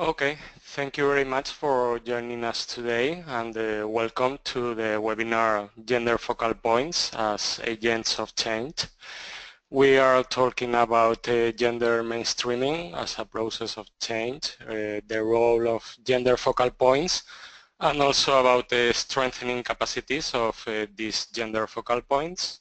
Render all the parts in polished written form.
Okay, thank you very much for joining us today and welcome to the webinar Gender Focal Points as Agents of Change. We are talking about gender mainstreaming as a process of change, the role of gender focal points, and also about the strengthening capacities of these gender focal points.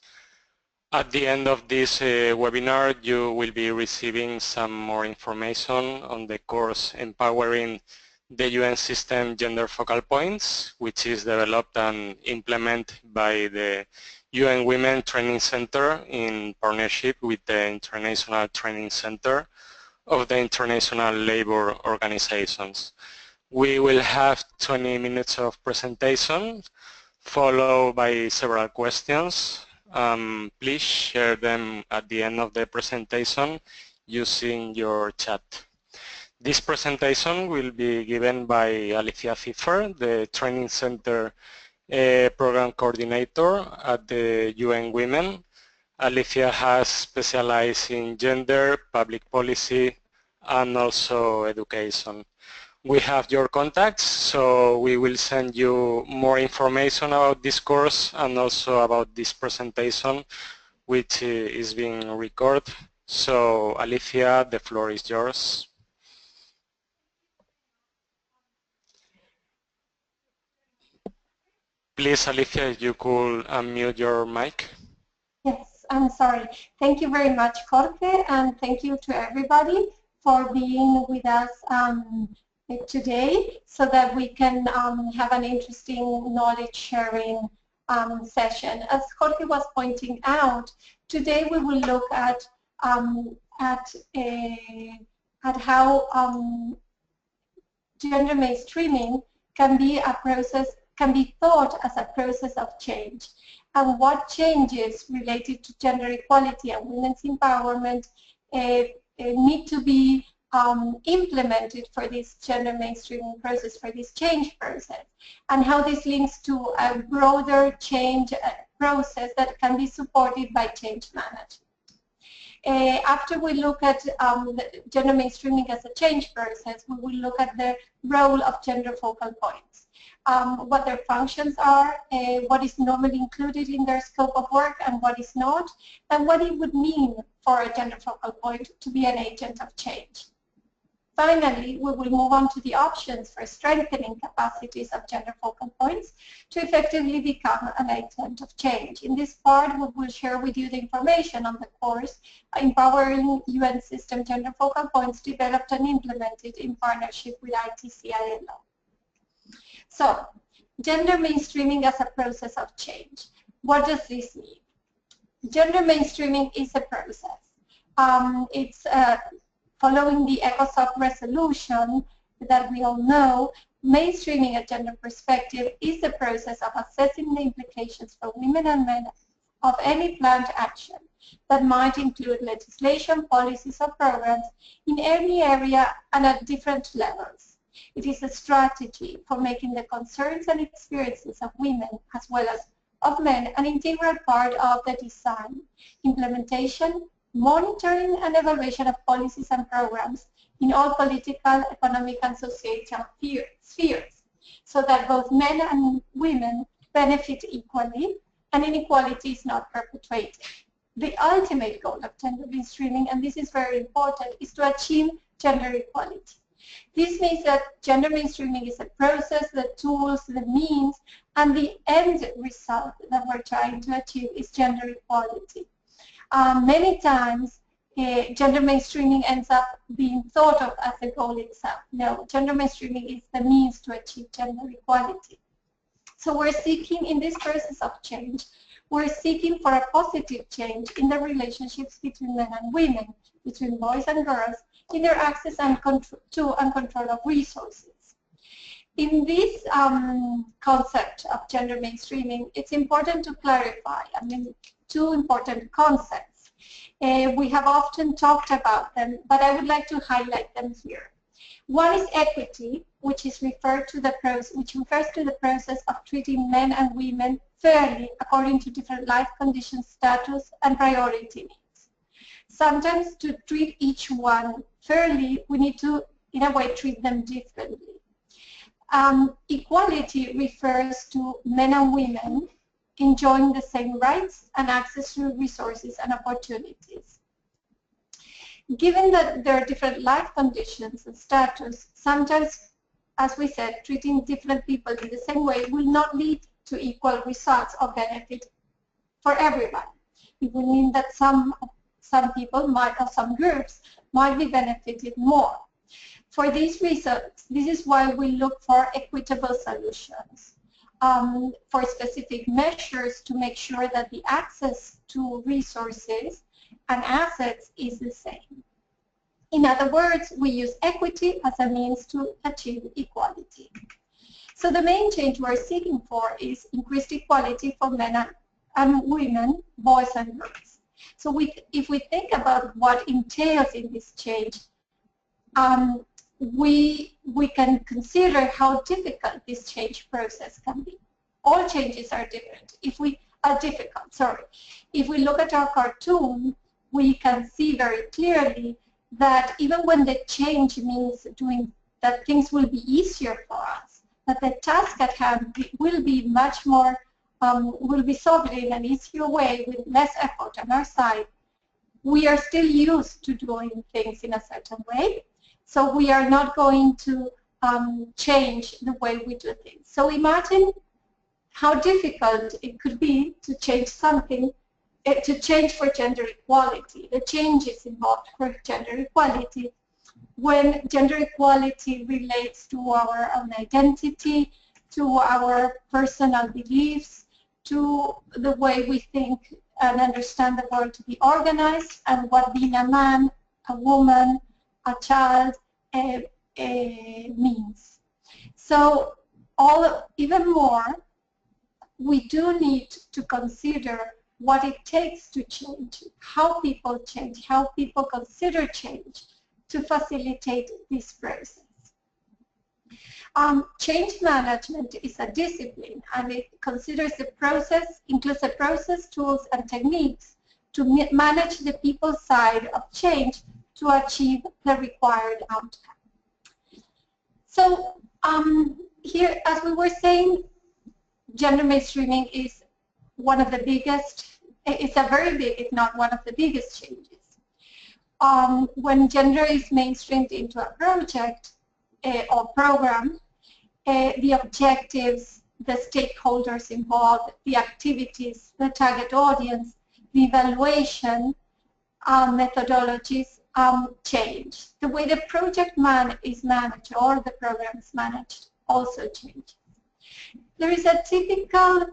At the end of this webinar, you will be receiving some more information on the course Empowering the UN System Gender Focal Points, which is developed and implemented by the UN Women Training Center in partnership with the International Training Center of the International Labour Organizations. We will have 20 minutes of presentation, followed by several questions. Please share them at the end of the presentation using your chat. This presentation will be given by Alicia Cipher, the Training Center Program Coordinator at the UN Women. Alicia has specialized in gender, public policy, and also education. We have your contacts, so we will send you more information about this course and also about this presentation, which is being recorded. So, Alicia, the floor is yours. Please, Alicia, if you could unmute your mic. Yes, I'm sorry. Thank you very much, Jorge, and thank you to everybody for being with us today so that we can have an interesting knowledge sharing session. As Jorge was pointing out, today we will look at how gender mainstreaming can be a process, can be thought as a process of change, and what changes related to gender equality and women's empowerment need to be implemented for this gender mainstreaming process, for this change process, and how this links to a broader change process that can be supported by change management. After we look at gender mainstreaming as a change process, we will look at the role of gender focal points, what their functions are, what is normally included in their scope of work and what is not, and what it would mean for a gender focal point to be an agent of change. Finally, we will move on to the options for strengthening capacities of gender focal points to effectively become an agent of change. In this part, we will share with you the information on the course Empowering UN System Gender Focal Points, developed and implemented in partnership with ITC-ILO. So, gender mainstreaming as a process of change. What does this mean? Gender mainstreaming is a process. It's following the ECOSOC resolution that we all know, mainstreaming a gender perspective is the process of assessing the implications for women and men of any planned action that might include legislation, policies, or programs in any area and at different levels. It is a strategy for making the concerns and experiences of women as well as of men an integral part of the design, implementation, monitoring and evaluation of policies and programs in all political, economic, and societal spheres, so that both men and women benefit equally and inequality is not perpetuated. The ultimate goal of gender mainstreaming, and this is very important, is to achieve gender equality. This means that gender mainstreaming is a process, the tools, the means, and the end result that we're trying to achieve is gender equality. Many times, gender mainstreaming ends up being thought of as the goal itself. No, gender mainstreaming is the means to achieve gender equality. So we're seeking, in this process of change, we're seeking for a positive change in the relationships between men and women, between boys and girls, in their access and to and control of resources. In this concept of gender mainstreaming, it's important to clarify, two important concepts. We have often talked about them, but I would like to highlight them here. One is equity, which refers to the process of treating men and women fairly according to different life conditions, status, and priority needs. Sometimes to treat each one fairly, we need to in a way, treat them differently. Equality refers to men and women enjoying the same rights and access to resources and opportunities. Given that there are different life conditions and status, sometimes, as we said, treating different people in the same way will not lead to equal results or benefit for everyone. It will mean that some people might, or some groups might be benefited more. For these reasons, this is why we look for equitable solutions, for specific measures to make sure that the access to resources and assets is the same. In other words, we use equity as a means to achieve equality. So the main change we're seeking for is increased equality for men and women, boys and girls. So if we think about what entails in this change, we can consider how difficult this change process can be. All changes are different. If we look at our cartoon, we can see very clearly that even when the change means that things will be easier for us, that the task at hand will be much more, will be solved in an easier way with less effort on our side, we are still used to doing things in a certain way. So we are not going to change the way we do things. So imagine how difficult it could be to change something, to change for gender equality, the changes involved for gender equality, when gender equality relates to our own identity, to our personal beliefs, to the way we think and understand the world to be organized, and what being a man, a woman, a child means. So even more, we do need to consider what it takes to change, how people consider change to facilitate this process. Change management is a discipline, and it considers the process, includes the process, tools, and techniques to manage the people side of change to achieve the required outcome. So here, as we were saying, gender mainstreaming is one of the biggest, it's a very big, if not one of the biggest changes. When gender is mainstreamed into a project or program, the objectives, the stakeholders involved, the activities, the target audience, the evaluation methodologies change. The way the project is managed or the program is managed also changes. There is a typical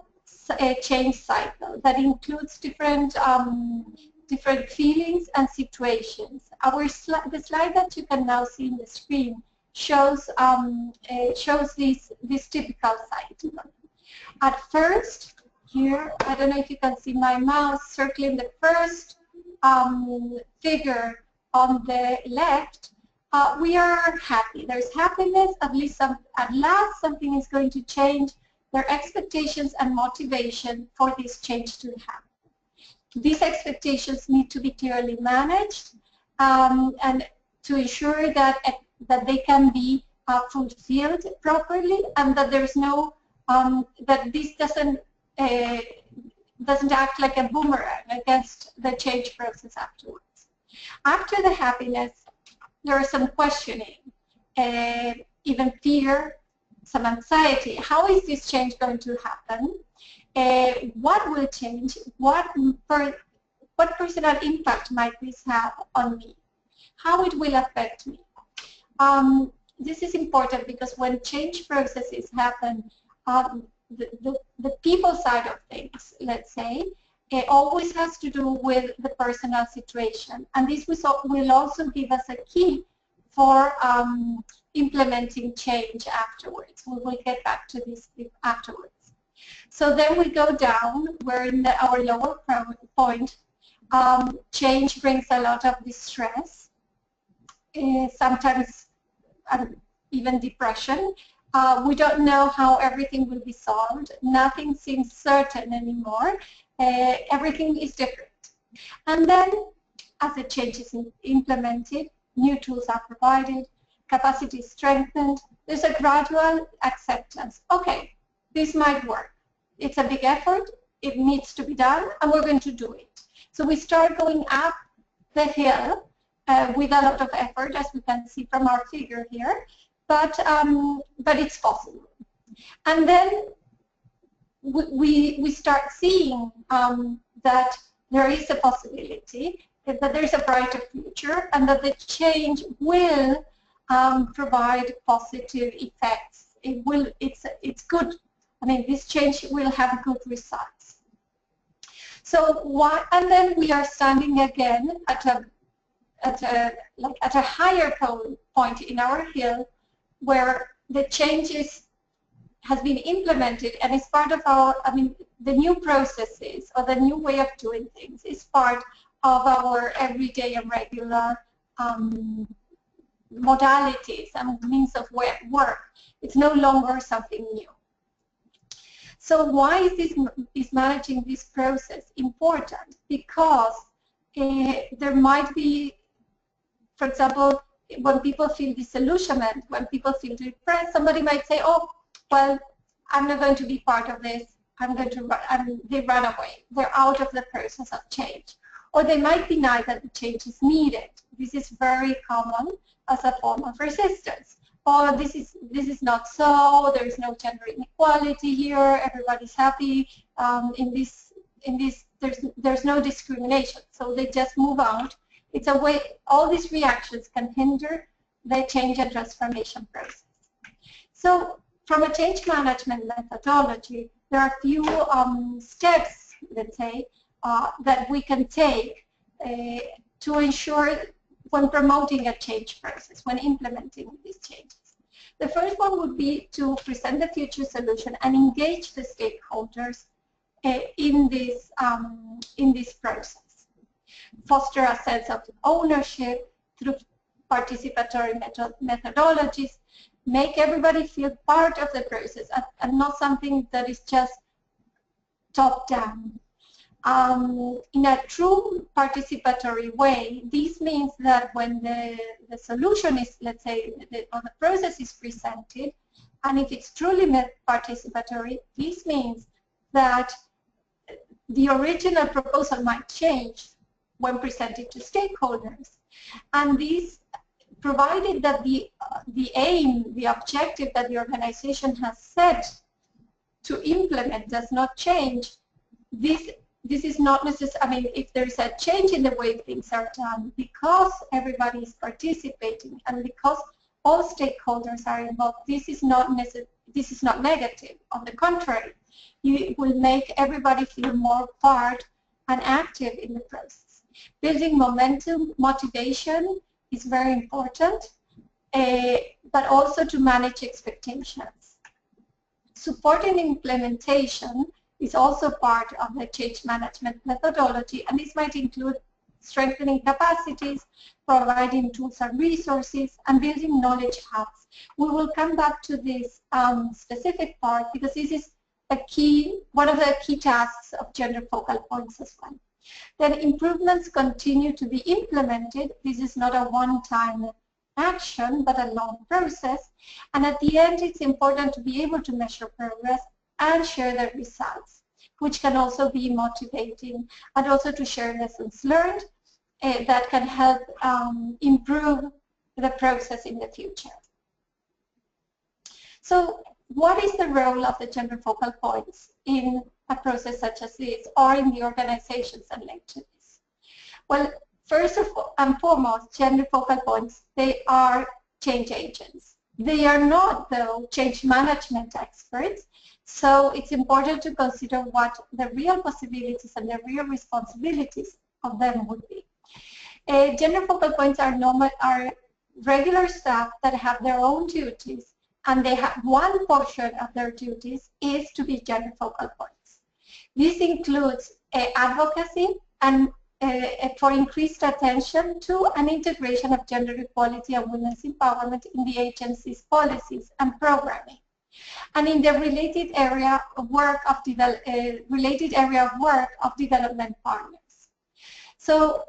change cycle that includes different feelings and situations. The slide that you can now see in the screen shows this typical cycle. At first, here, I don't know if you can see my mouse circling the first figure on the left. We are happy. There's happiness. At last, something is going to change. There are expectations and motivation for this change to happen. These expectations need to be clearly managed and to ensure that they can be fulfilled properly, and that there's no that this doesn't act like a boomerang against the change process afterwards. After the happiness, there is some questioning, even fear, some anxiety. How is this change going to happen? What will change? What personal impact might this have on me? How it will affect me? This is important because when change processes happen, the people side of things, let's say, it always has to do with the personal situation. And this will also give us a key for implementing change afterwards. We will get back to this afterwards. So then we go down, where in our lower point, change brings a lot of distress, sometimes even depression. We don't know how everything will be solved. Nothing seems certain anymore. Everything is different. And then, as the change is implemented, new tools are provided, capacity strengthened, there's a gradual acceptance. Okay, this might work. It's a big effort, it needs to be done, and we're going to do it. So we start going up the hill with a lot of effort, as we can see from our figure here, but it's possible. And then we start seeing that there is a possibility, that there is a brighter future, and that the change will provide positive effects. It's good. I mean, this change will have good results. So and then we are standing again at a higher point in our hill, where the changes has been implemented and is part of our, I mean, the new processes or the new way of doing things is part of our everyday and regular modalities and means of work. It's no longer something new. So why is managing this process important? Because there might be, for example, when people feel disillusionment, when people feel depressed, somebody might say, oh, well, I'm not going to be part of this. I'm going to run, they run away. They're out of the process of change. Or they might deny that the change is needed. This is very common as a form of resistance. Or this is not so. There is no gender inequality here. Everybody's happy. There's no discrimination. So they just move out. It's a way. All these reactions can hinder the change and transformation process. So from a change management methodology, there are a few steps, let's say, that we can take to ensure when promoting a change process, when implementing these changes. The first one would be to present the future solution and engage the stakeholders in this process. Foster a sense of ownership through participatory methodologies. Make everybody feel part of the process and not something that is just top-down. In a true participatory way, this means that when the solution is, let's say, or the process is presented, and if it's truly participatory, this means that the original proposal might change when presented to stakeholders. And this, provided that the aim, the objective that the organization has set to implement does not change, this is not necessary. I mean, if there is a change in the way things are done, because everybody is participating and because all stakeholders are involved, this is not negative. On the contrary, it will make everybody feel more part and active in the process. Building momentum, motivation is very important, but also to manage expectations. Supporting implementation is also part of the change management methodology, and this might include strengthening capacities, providing tools and resources, and building knowledge hubs. We will come back to this specific part because this is one of the key tasks of gender focal points as well. Then improvements continue to be implemented. This is not a one-time action, but a long process. And at the end, it's important to be able to measure progress and share the results, which can also be motivating, and also to share lessons learned that can help improve the process in the future. So what is the role of the gender focal points in a process such as this, or in the organizations that led to this? Well, first and foremost, gender focal points, they are change agents. They are not, though, change management experts, so it's important to consider what the real possibilities and the real responsibilities of them would be. Gender focal points are regular staff that have their own duties, and they have one portion of their duties is to be gender focal points. This includes advocacy and for increased attention to an integration of gender equality and women's empowerment in the agency's policies and programming, and in the related area of work of development partners. So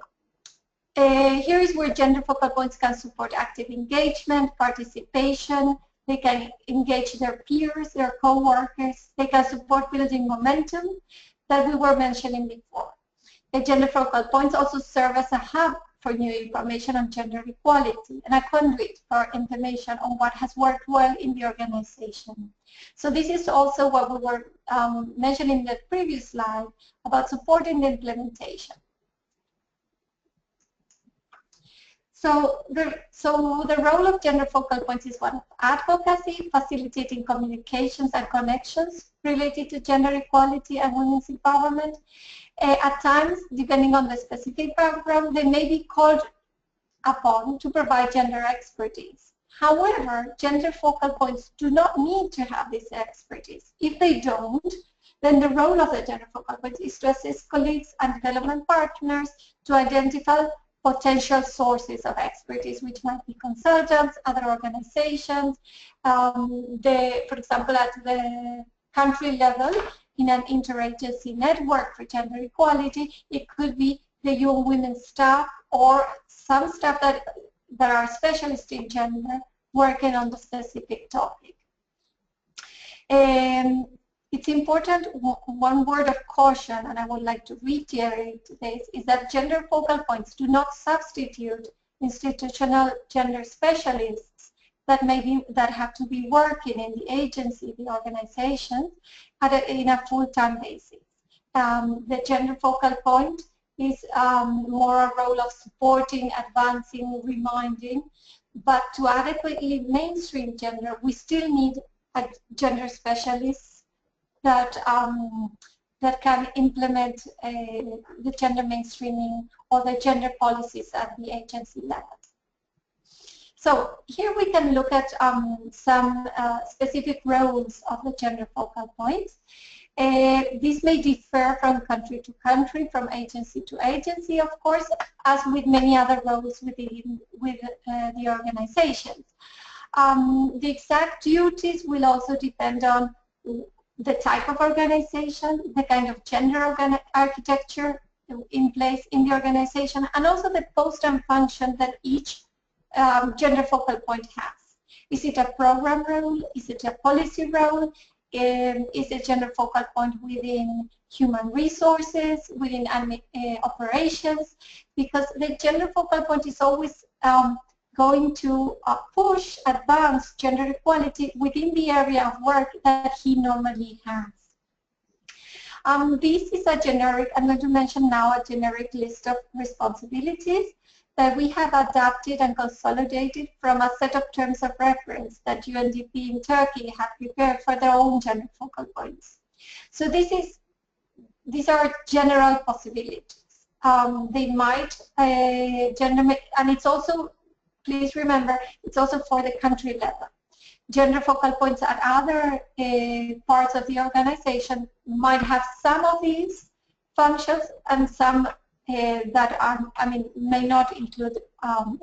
Here is where gender focal points can support active engagement, participation. They can engage their peers, their co-workers. They can support building momentum that we were mentioning before. The gender focal points also serve as a hub for new information on gender equality and a conduit for information on what has worked well in the organization. So this is also what we were mentioning in the previous slide about supporting the implementation. So the role of gender focal points is one of advocacy, facilitating communications and connections related to gender equality and women's empowerment. At times, depending on the specific background, they may be called upon to provide gender expertise. However, gender focal points do not need to have this expertise. If they don't, then the role of the gender focal points is to assist colleagues and development partners to identify potential sources of expertise, which might be consultants, other organizations. For example, at the country level, in an interagency network for gender equality, it could be the young women staff or some staff that are specialists in gender working on the specific topic. It's important, one word of caution, and I would like to reiterate this, is that gender focal points do not substitute institutional gender specialists that have to be working in the agency, the organization, in a full-time basis. The gender focal point is more a role of supporting, advancing, reminding, but to adequately mainstream gender, we still need a gender specialist that can implement the gender mainstreaming or the gender policies at the agency level. So here we can look at some specific roles of the gender focal points. These may differ from country to country, from agency to agency, of course, as with many other roles within the organizations. The exact duties will also depend on the type of organization, the kind of gender architecture in place in the organization, and also the post and function that each gender focal point has. Is it a program role? Is it a policy role? Is it gender focal point within human resources, within operations? Because the gender focal point is always going to push, advance gender equality within the area of work that he normally has. This is a generic, I'm going to mention now a generic list of responsibilities that we have adapted and consolidated from a set of terms of reference that UNDP in Turkey have prepared for their own gender focal points. So these are general possibilities. They might and it's also, please remember, it's also for the country level. Gender focal points at other parts of the organization might have some of these functions and some that are, may not include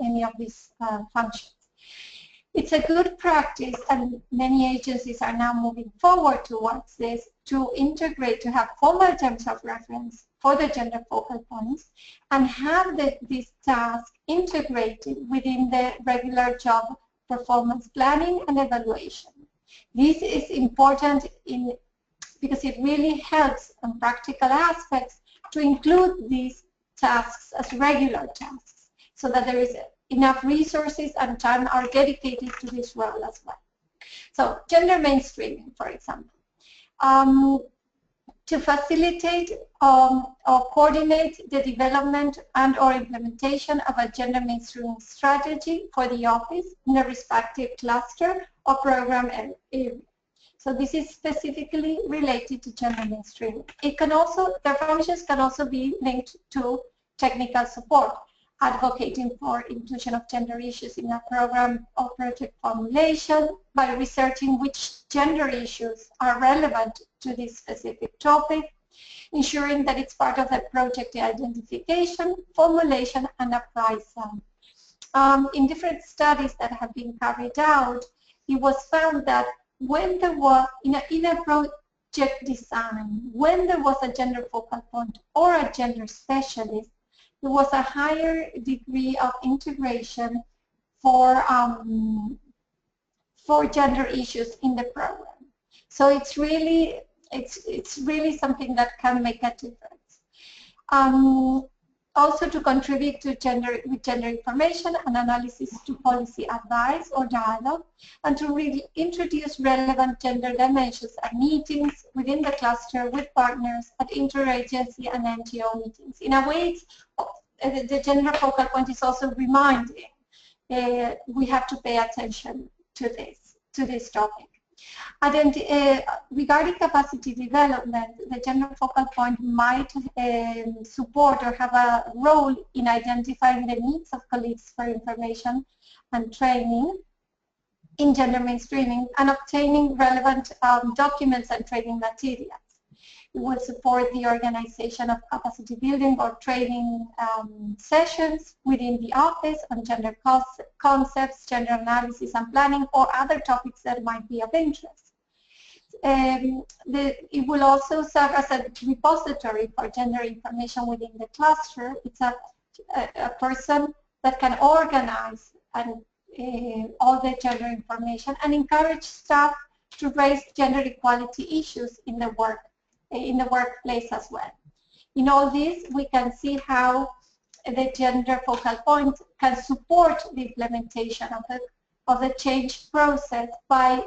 any of these functions. It's a good practice, and many agencies are now moving forward towards this, to integrate, to have formal terms of reference for the gender focal points and have this task integrated within the regular job performance planning and evaluation. This is important because it really helps on practical aspects to include these tasks as regular tasks so that there is enough resources and time are dedicated to this role as well. So gender mainstreaming, for example. To facilitate or coordinate the development and or implementation of a gender mainstreaming strategy for the office in a respective cluster or program area. So this is specifically related to gender mainstreaming. It can also, their functions can also be linked to technical support, advocating for inclusion of gender issues in a program or project formulation by researching which gender issues are relevant to this specific topic, ensuring that it's part of the project identification, formulation, and appraisal. In different studies that have been carried out, it was found that when there was, in a project design, when there was a gender focal point or a gender specialist, there was a higher degree of integration for gender issues in the program. So it's really something that can make a difference. Also to contribute to gender information and analysis to policy advice or dialogue, and to really introduce relevant gender dimensions at meetings within the cluster with partners at interagency and NGO meetings. In a way, the gender focal point is also reminding we have to pay attention to this topic. Regarding capacity development, the gender focal point might support or have a role in identifying the needs of colleagues for information and training in gender mainstreaming and obtaining relevant documents and training materials. It will support the organization of capacity building or training sessions within the office on gender concepts, gender analysis and planning, or other topics that might be of interest. It will also serve as a repository for gender information within the cluster. It's a person that can organize all the gender information and encourage staff to raise gender equality issues in the workplace as well. In all this, we can see how the gender focal point can support the implementation of the change process by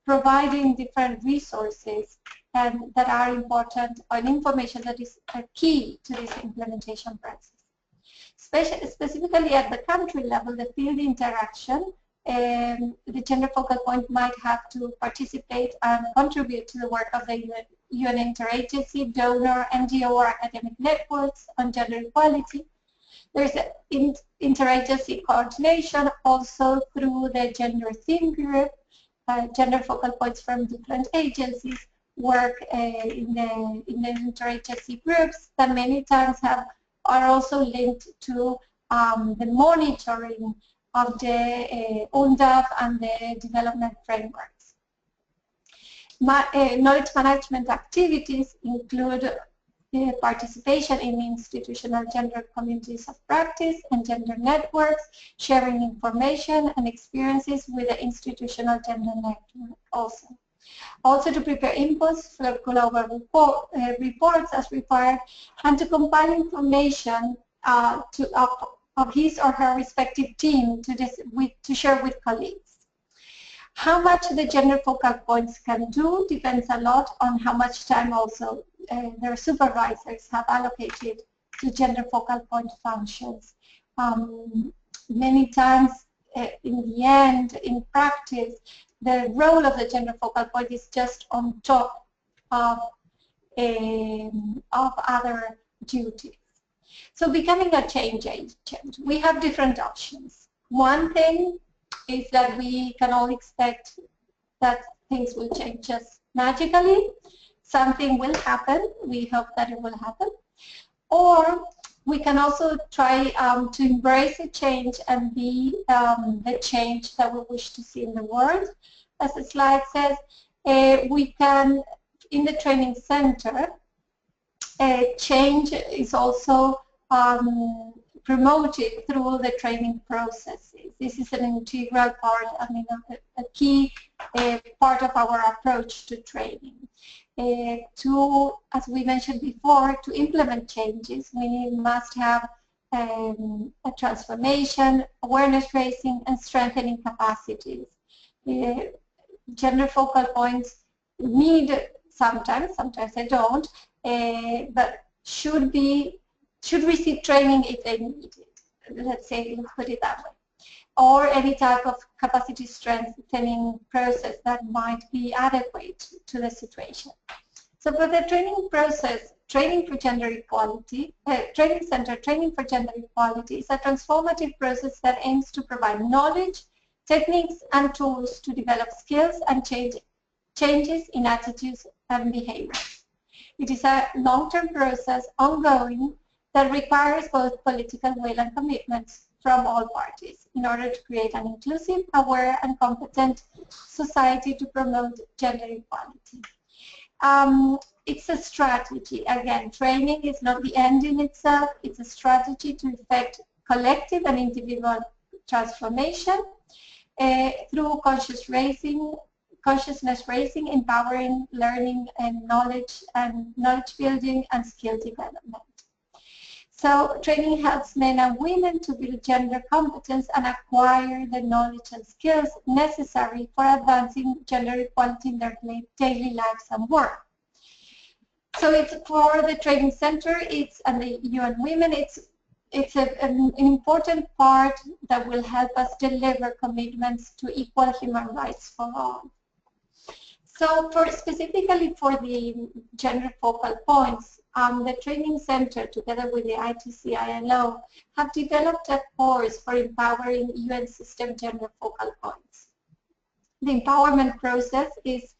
providing different resources that are important, and information that is key to this implementation process. Specifically at the country level, the field interaction, the gender focal point might have to participate and contribute to the work of the UN interagency, donor, NGO, or academic networks on gender equality. There's interagency coordination also through the gender theme group. Gender focal points from different agencies work in the interagency groups that many times are also linked to the monitoring of the UNDAF and the development frameworks. Knowledge management activities include participation in institutional gender communities of practice and gender networks, sharing information and experiences with the institutional gender network also. Also to prepare inputs for global reports as required, and to compile information of his or her respective team to share with colleagues. How much the gender focal points can do depends a lot on how much time also their supervisors have allocated to gender focal point functions. Many times, in the end, in practice, the role of the gender focal point is just on top of other duties. So becoming a change agent, we have different options. One thing is that we can all expect that things will change just magically. Something will happen. We hope that it will happen. Or we can also try to embrace a change and be the change that we wish to see in the world. As the slide says, we can, in the training center, change is also promoted through the training processes. This is an integral part, a key part of our approach to training. As we mentioned before, to implement changes, we must have a transformation, awareness raising, and strengthening capacities. Gender focal points need sometimes they don't, but should receive training if they need it. Let's put it that way. Or any type of capacity strengthening process that might be adequate to the situation. So for the training process, training for gender equality, training center training for gender equality is a transformative process that aims to provide knowledge, techniques, and tools to develop skills and changes in attitudes and behaviors. It is a long-term process, ongoing, that requires both political will and commitments from all parties in order to create an inclusive, aware, and competent society to promote gender equality. It's a strategy. Again, training is not the end in itself. It's a strategy to effect collective and individual transformation through consciousness raising, empowering, learning, and knowledge building and skill development. So training helps men and women to build gender competence and acquire the knowledge and skills necessary for advancing gender equality in their daily lives and work. So it's for the training center, and the UN Women, it's an important part that will help us deliver commitments to equal human rights for all. So specifically for the gender focal points, the training center, together with the ITC ILO, have developed a course for empowering UN system gender focal points. The empowerment process is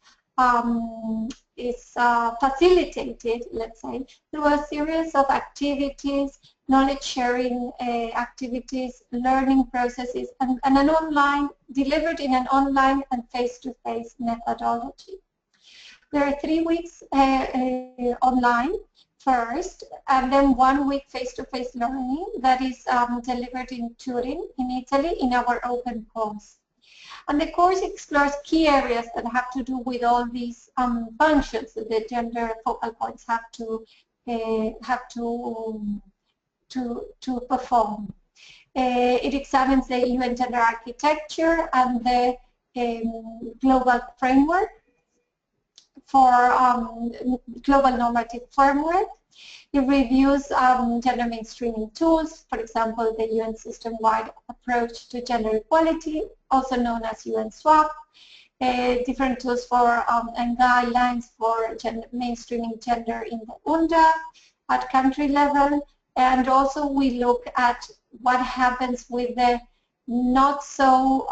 facilitated, let's say, through a series of activities, knowledge sharing activities, learning processes, and delivered in an online and face-to-face methodology. There are 3 weeks online first, and then 1 week face-to-face learning that is delivered in Turin, in Italy, in our open course. And the course explores key areas that have to do with all these functions that the gender focal points have to perform. It examines the UN gender architecture and the global framework for global normative framework. It reviews gender mainstreaming tools, for example, the UN system-wide approach to gender equality, also known as UN SWAP, different tools for and guidelines for mainstreaming gender in the UNDA at country level, and also we look at what happens with the not so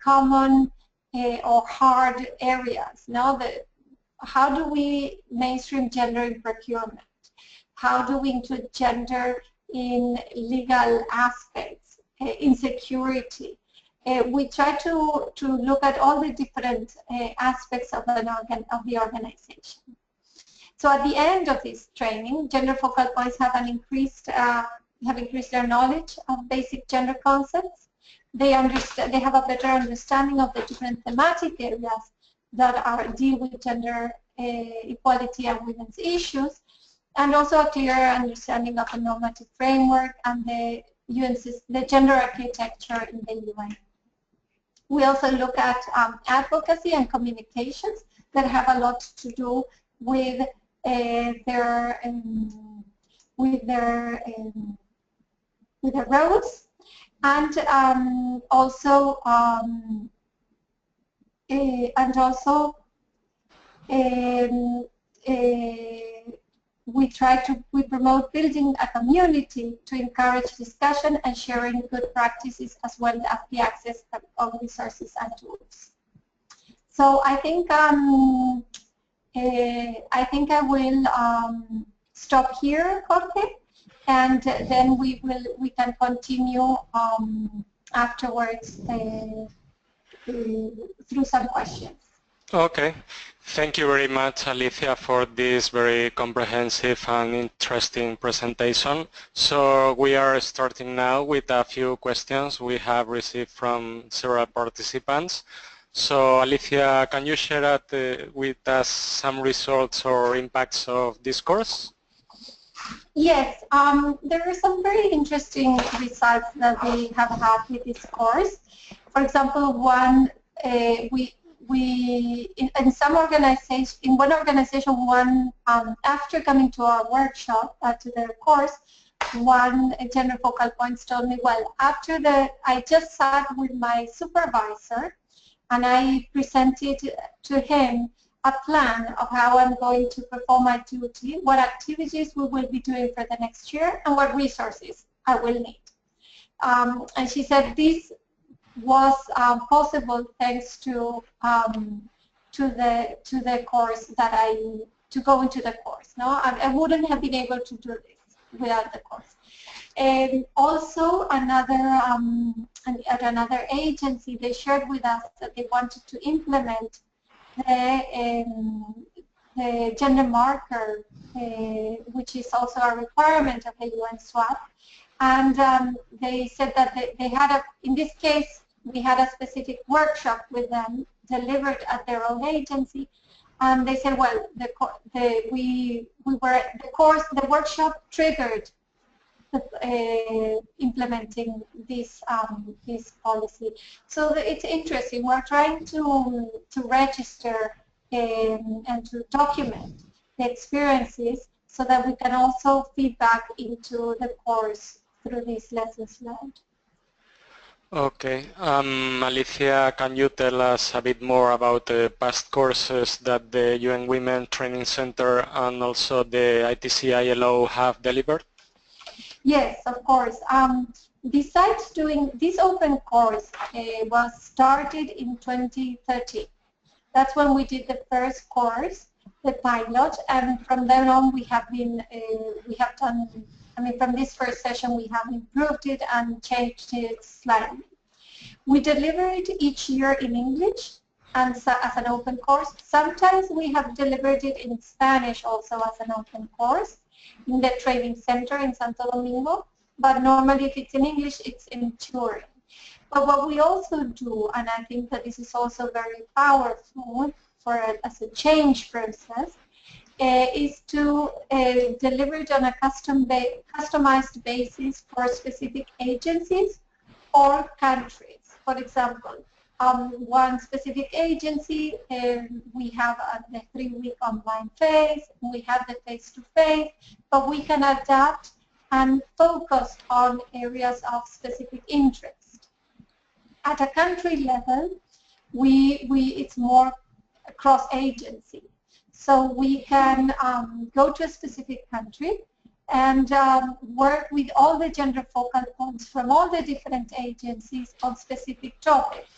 common or hard areas. Now, how do we mainstream gender in procurement? How do we include gender in legal aspects, insecurity? We try to look at all the different aspects of the organization. So at the end of this training, gender focal points have increased their knowledge of basic gender concepts. They have a better understanding of the different thematic areas that deal with gender equality and women's issues, and also a clearer understanding of the normative framework and the gender architecture in the UN. We also look at advocacy and communications that have a lot to do with their roles, and also we promote building a community to encourage discussion and sharing good practices, as well as the access of resources and tools. So I think I will stop here, Jorge, and then we can continue afterwards through some questions. Okay. Thank you very much, Alicia, for this very comprehensive and interesting presentation. So we are starting now with a few questions we have received from several participants. So Alicia, can you share with us some results or impacts of this course? Yes, there are some very interesting results that we have had with this course. For example, one, in some organization, in one organization, after coming to our workshop, to the course, one gender focal points told me, well, I just sat with my supervisor and I presented to him a plan of how I'm going to perform my duty, what activities we will be doing for the next year, and what resources I will need. And she said this was possible thanks to the course to go into the course. No, I wouldn't have been able to do this without the course. And also at another agency, they shared with us that they wanted to implement the gender marker, which is also a requirement of the UN SWAP. And they said that they had in this case, we had a specific workshop with them delivered at their own agency. And they said, well, the workshop triggered implementing this policy. So it's interesting. We're trying to register and to document the experiences so that we can also feed back into the course through these lessons learned. Okay. Alicia, can you tell us a bit more about the past courses that the UN Women Training Center and also the ITC ILO have delivered? Yes, of course. Besides doing this open course, was started in 2013. That's when we did the first course, the pilot, and from then on we have been, from this first session we have improved it and changed it slightly. We deliver it each year in English and as an open course. Sometimes we have delivered it in Spanish also as an open course in the training center in Santo Domingo, but normally if it's in English, it's in Turin. But what we also do, and I think that this is also very powerful as a change process, is to deliver it on a customized basis for specific agencies or countries. For example, one specific agency, we have the 3-week online phase, we have the face-to-face, but we can adapt and focus on areas of specific interest. At a country level, it's more cross-agency. So we can go to a specific country and work with all the gender focal points from all the different agencies on specific topics.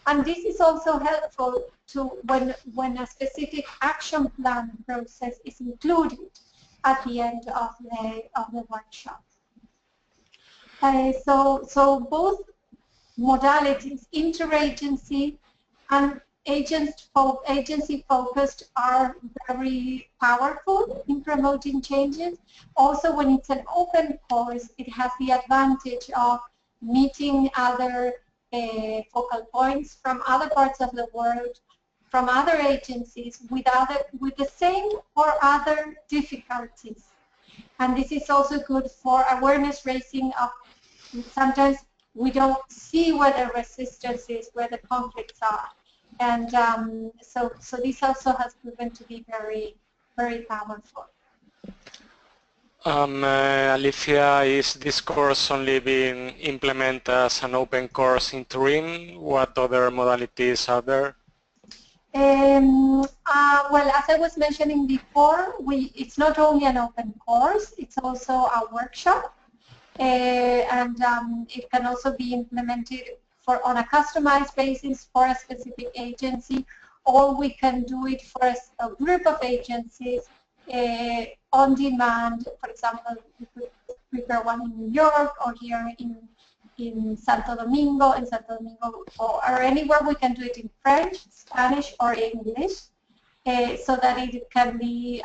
And this is also helpful to when a specific action plan process is included at the end of the workshop. So both modalities, interagency and agency focused, are very powerful in promoting changes. Also, when it's an open course, it has the advantage of meeting other focal points from other parts of the world, from other agencies with the same or other difficulties. And this is also good for awareness raising of, sometimes we don't see where the resistance is, where the conflicts are. And so this also has proven to be very, very powerful. Alicia, is this course only being implemented as an open course in Turin? What other modalities are there? Well, as I was mentioning before, it's not only an open course, it's also a workshop. And it can also be implemented on a customized basis for a specific agency, or we can do it for a group of agencies on demand. For example, we could prepare one in New York or here in Santo Domingo, or anywhere we can do it in French, Spanish, or English, so that it can be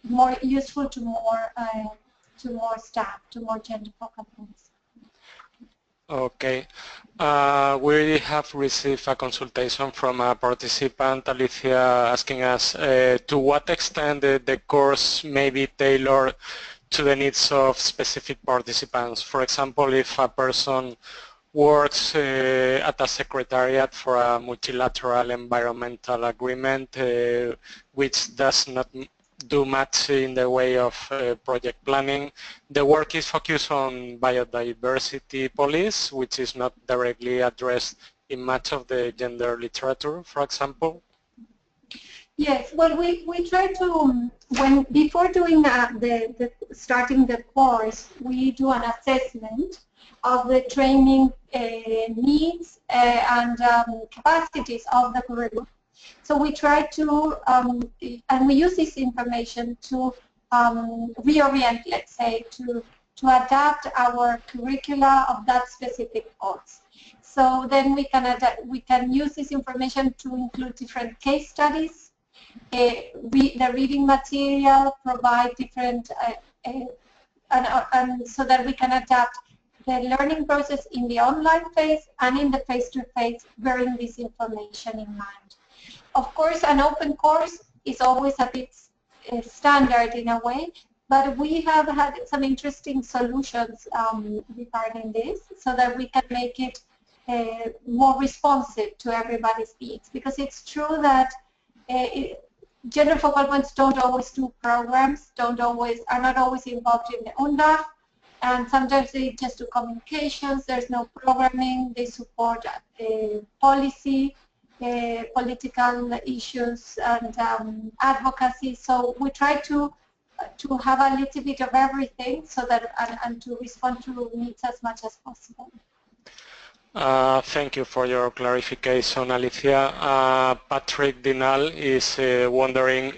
more useful to more staff, to more gender focal points. Okay. We have received a consultation from a participant, Alicia, asking us to what extent the course may be tailored to the needs of specific participants. For example, if a person works at a secretariat for a multilateral environmental agreement which does not do much in the way of project planning. The work is focused on biodiversity policy, which is not directly addressed in much of the gender literature, for example. Yes, well, we try to, before doing starting the course, we do an assessment of the training needs and capacities of the curriculum. So we try to, and we use this information to reorient, let's say, to adapt our curricula of that specific course. So then we can use this information to include different case studies the reading material, provide different, and so that we can adapt the learning process in the online phase and in the face-to-face, bearing this information in mind. Of course, an open course is always a bit standard in a way, but we have had some interesting solutions regarding this so that we can make it more responsive to everybody's needs. Because it's true that gender focal points don't always do programs, are not always involved in the UNDAF, and sometimes they just do communications. There's no programming. They support policy, political issues, and advocacy. So we try to have a little bit of everything, so that and to respond to needs as much as possible. Thank you for your clarification, Alicia. Patrick Dinal is wondering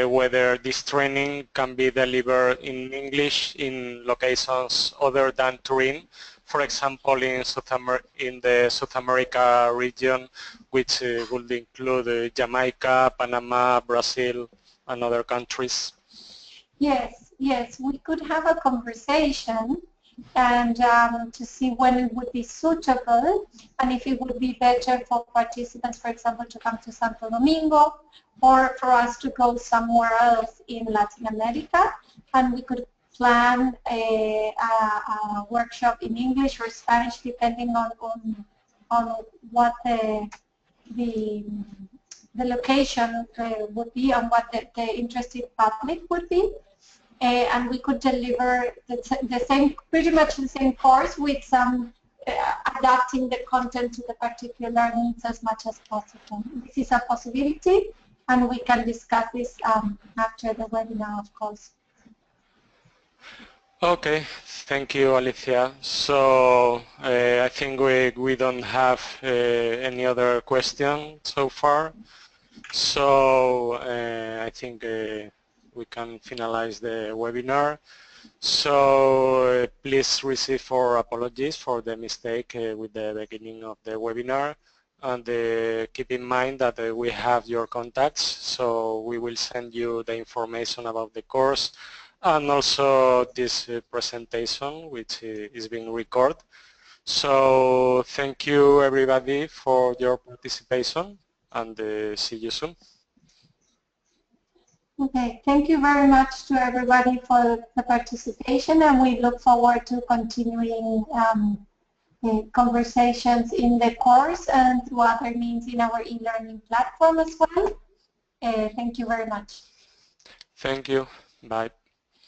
whether this training can be delivered in English in locations other than Turin, for example, in the South America region, which would include Jamaica, Panama, Brazil, and other countries. Yes, we could have a conversation and to see when it would be suitable and if it would be better for participants, for example, to come to Santo Domingo or for us to go somewhere else in Latin America, and we could plan a workshop in English or Spanish depending on what the location would be and what the interested public would be. And we could deliver pretty much the same course with some adapting the content to the particular needs as much as possible. This is a possibility, and we can discuss this after the webinar, of course. Okay, thank you, Alicia. So I think we don't have any other question so far. So I think we can finalize the webinar. So please receive our apologies for the mistake with the beginning of the webinar, and keep in mind that we have your contacts, so we will send you the information about the course and also this presentation, which is being recorded. So thank you everybody for your participation, and see you soon. Okay, thank you very much to everybody for the participation, and we look forward to continuing conversations in the course and through other means in our e-learning platform as well. Thank you very much. Thank you. Bye.